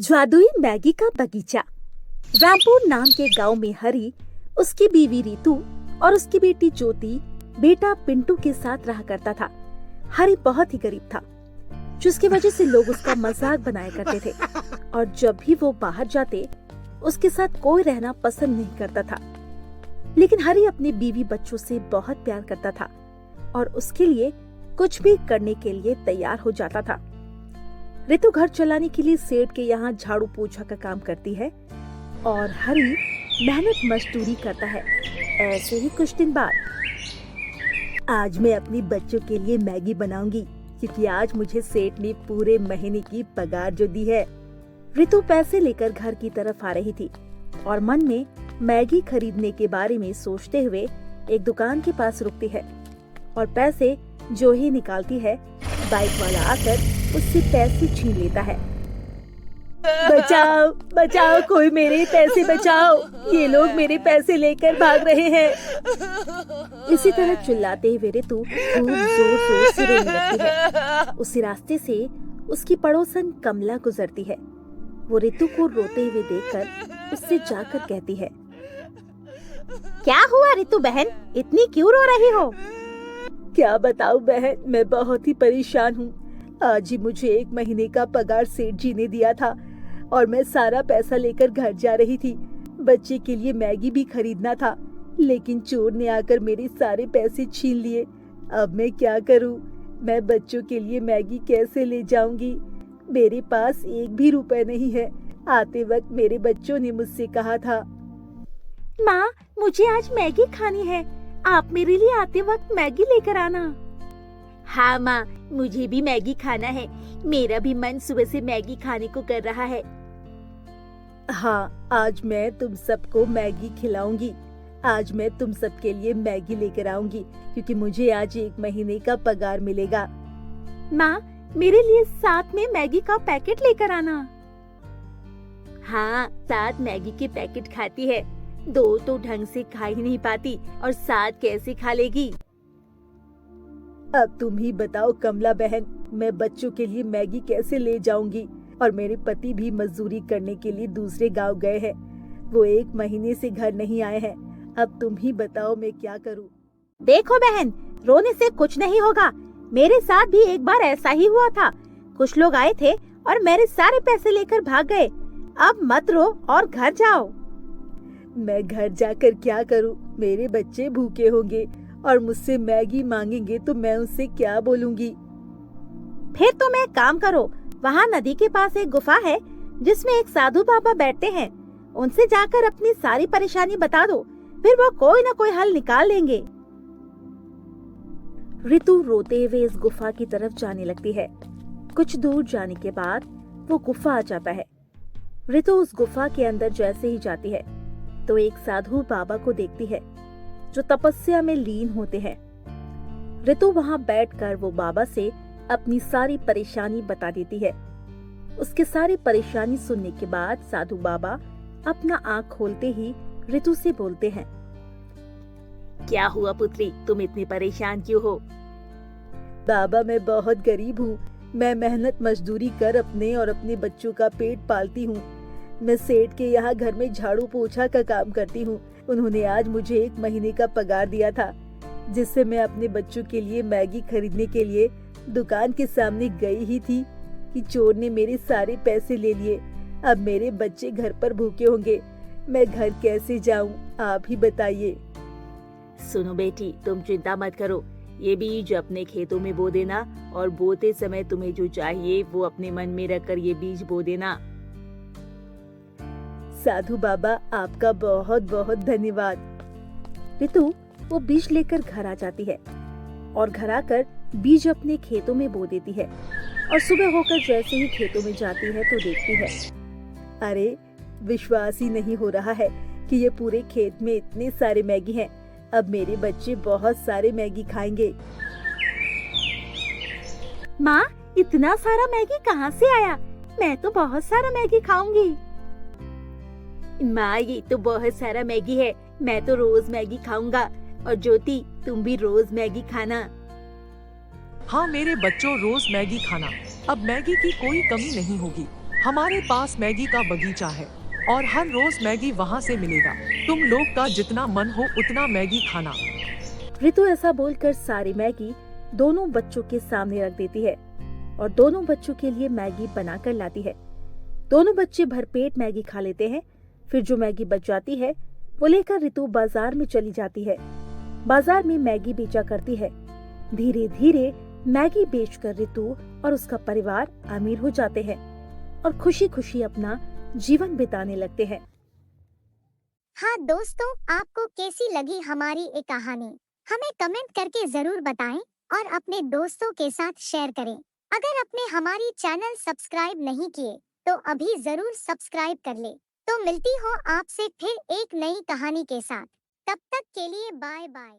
जादुई मैगी का बगीचा। रामपुर नाम के गांव में हरी, उसकी बीवी रीतू और उसकी बेटी ज्योति बेटा पिंटू के साथ रहा करता था। हरी बहुत ही गरीब था, जिसकी वजह से लोग उसका मजाक बनाया करते थे और जब भी वो बाहर जाते उसके साथ कोई रहना पसंद नहीं करता था। लेकिन हरी अपनी बीवी बच्चों से बहुत प्यार करता था और उसके लिए कुछ भी करने के लिए तैयार हो जाता था। ऋतु घर चलाने के लिए सेठ के यहाँ झाड़ू पोछा का काम करती है और हरी मेहनत मजदूरी करता है। ऐसे ही कुछ दिन बाद, आज मैं अपनी बच्चों के लिए मैगी बनाऊंगी क्योंकि आज मुझे सेठ ने पूरे महीने की पगार जो दी है। ऋतु पैसे लेकर घर की तरफ आ रही थी और मन में मैगी खरीदने के बारे में सोचते हुए एक दुकान के पास रुकती है और पैसे जो ही निकालती है, बाइक वाला आकर उससे पैसे छीन लेता है। बचाओ बचाओ, कोई मेरे पैसे बचाओ, ये लोग मेरे पैसे लेकर भाग रहे हैं। इसी तरह चिल्लाते हुए ऋतु खूब जोर जोर से रोने लगती है। उसी रास्ते से उसकी पड़ोसन कमला गुजरती है। वो ऋतु को रोते हुए देखकर उससे जाकर कहती है, क्या हुआ ऋतु बहन, इतनी क्यों रो रही हो? क्या बताऊं बहन, मैं बहुत ही परेशान हूँ। आज ही मुझे 1 महीने का पगार सेठ जी ने दिया था और मैं सारा पैसा लेकर घर जा रही थी। बच्चे के लिए मैगी भी खरीदना था, लेकिन चोर ने आकर मेरे सारे पैसे छीन लिए। अब मैं क्या करूं? मैं बच्चों के लिए मैगी कैसे ले जाऊंगी? मेरे पास 1 भी रुपए नहीं है। आते वक्त मेरे बच्चों ने मुझसे कहा था, माँ मुझे आज मैगी खानी है, आप मेरे लिए आते वक्त मैगी लेकर आना। हाँ माँ, मुझे भी मैगी खाना है, मेरा भी मन सुबह से मैगी खाने को कर रहा है। हाँ, आज मैं तुम सबको मैगी खिलाऊंगी। आज मैं तुम सबके लिए मैगी लेकर आऊंगी क्योंकि मुझे आज 1 महीने का पगार मिलेगा। माँ, मेरे लिए साथ में मैगी का पैकेट लेकर आना। हाँ, 7 मैगी के पैकेट खाती है, 2 तो ढंग से खा ही नहीं पाती और 7 कैसे खा लेगी? अब तुम ही बताओ कमला बहन, मैं बच्चों के लिए मैगी कैसे ले जाऊंगी? और मेरे पति भी मजदूरी करने के लिए दूसरे गांव गए हैं। वो 1 महीने से घर नहीं आए हैं। अब तुम ही बताओ मैं क्या करूं? देखो बहन, रोने से कुछ नहीं होगा। मेरे साथ भी एक बार ऐसा ही हुआ था। कुछ लोग आए थे और मेरे सारे पैसे लेकर भाग गए। अब मत रो और घर जाओ। मैं घर जाकर क्या करूं? मेरे बच्चे भूखे होंगे और मुझसे मैगी मांगेंगे तो मैं उनसे क्या बोलूंगी? फिर तुम एक काम करो, वहाँ नदी के पास एक गुफा है जिसमें एक साधु बाबा बैठते हैं। उनसे जाकर अपनी सारी परेशानी बता दो, फिर वो कोई न कोई हल निकाल लेंगे। ऋतु रोते हुए इस गुफा की तरफ जाने लगती है। कुछ दूर जाने के बाद वो गुफा आ जाता है। ऋतु उस गुफा के अंदर जैसे ही जाती है तो एक साधु बाबा को देखती है जो तपस्या में लीन होते हैं। ऋतु वहाँ बैठकर वो बाबा से अपनी सारी परेशानी बता देती है। उसके सारी परेशानी सुनने के बाद साधु बाबा अपना आँख खोलते ही ऋतु से बोलते हैं, क्या हुआ पुत्री, तुम इतनी परेशान क्यों हो? बाबा मैं बहुत गरीब हूँ। मैं मेहनत मजदूरी कर अपने और अपने बच्चों का पेट पालती हूँ। मैं सेठ के यहाँ घर में झाड़ू पोछा का काम करती हूँ। उन्होंने आज मुझे 1 महीने का पगार दिया था, जिससे मैं अपने बच्चों के लिए मैगी खरीदने के लिए दुकान के सामने गई ही थी कि चोर ने मेरे सारे पैसे ले लिए। अब मेरे बच्चे घर पर भूखे होंगे, मैं घर कैसे जाऊं? आप ही बताइए। सुनो बेटी, तुम चिंता मत करो। ये बीज अपने खेतों में बो देना और बोते समय तुम्हें जो चाहिए वो अपने मन में रखकर ये बीज बो देना। साधु बाबा, आपका बहुत बहुत धन्यवाद। ऋतु वो बीज लेकर घर आ जाती है और घर आकर बीज अपने खेतों में बो देती है और सुबह होकर जैसे ही खेतों में जाती है तो देखती है, अरे विश्वास ही नहीं हो रहा है कि ये पूरे खेत में इतने सारे मैगी हैं। अब मेरे बच्चे बहुत सारे मैगी खाएंगे। माँ, इतना सारा मैगी कहाँ से आया? मैं तो बहुत सारा मैगी खाऊंगी। माँ, ये तो बहुत सारा मैगी है, मैं तो रोज मैगी खाऊंगा। और ज्योति, तुम भी रोज मैगी खाना। हाँ मेरे बच्चों, रोज मैगी खाना। अब मैगी की कोई कमी नहीं होगी। हमारे पास मैगी का बगीचा है और हर रोज मैगी वहाँ से मिलेगा। तुम लोग का जितना मन हो उतना मैगी खाना। रितु ऐसा बोलकर सारी मैगी दोनों बच्चों के सामने रख देती है और दोनों बच्चों के लिए मैगी बनाकर लाती है। दोनों बच्चे भरपेट मैगी खा लेते हैं। फिर जो मैगी बच जाती है वो लेकर रितु बाजार में चली जाती है। बाजार में मैगी बेचा करती है। धीरे धीरे मैगी बेचकर रितु और उसका परिवार अमीर हो जाते हैं और खुशी खुशी अपना जीवन बिताने लगते हैं। हाँ दोस्तों, आपको कैसी लगी हमारी ये कहानी? हमें कमेंट करके जरूर बताएं और अपने दोस्तों के साथ शेयर करें। अगर आपने हमारी चैनल सब्सक्राइब नहीं किए तो अभी जरूर सब्सक्राइब कर ले। तो मिलती हो आपसे फिर एक नई कहानी के साथ। तब तक के लिए बाय बाय।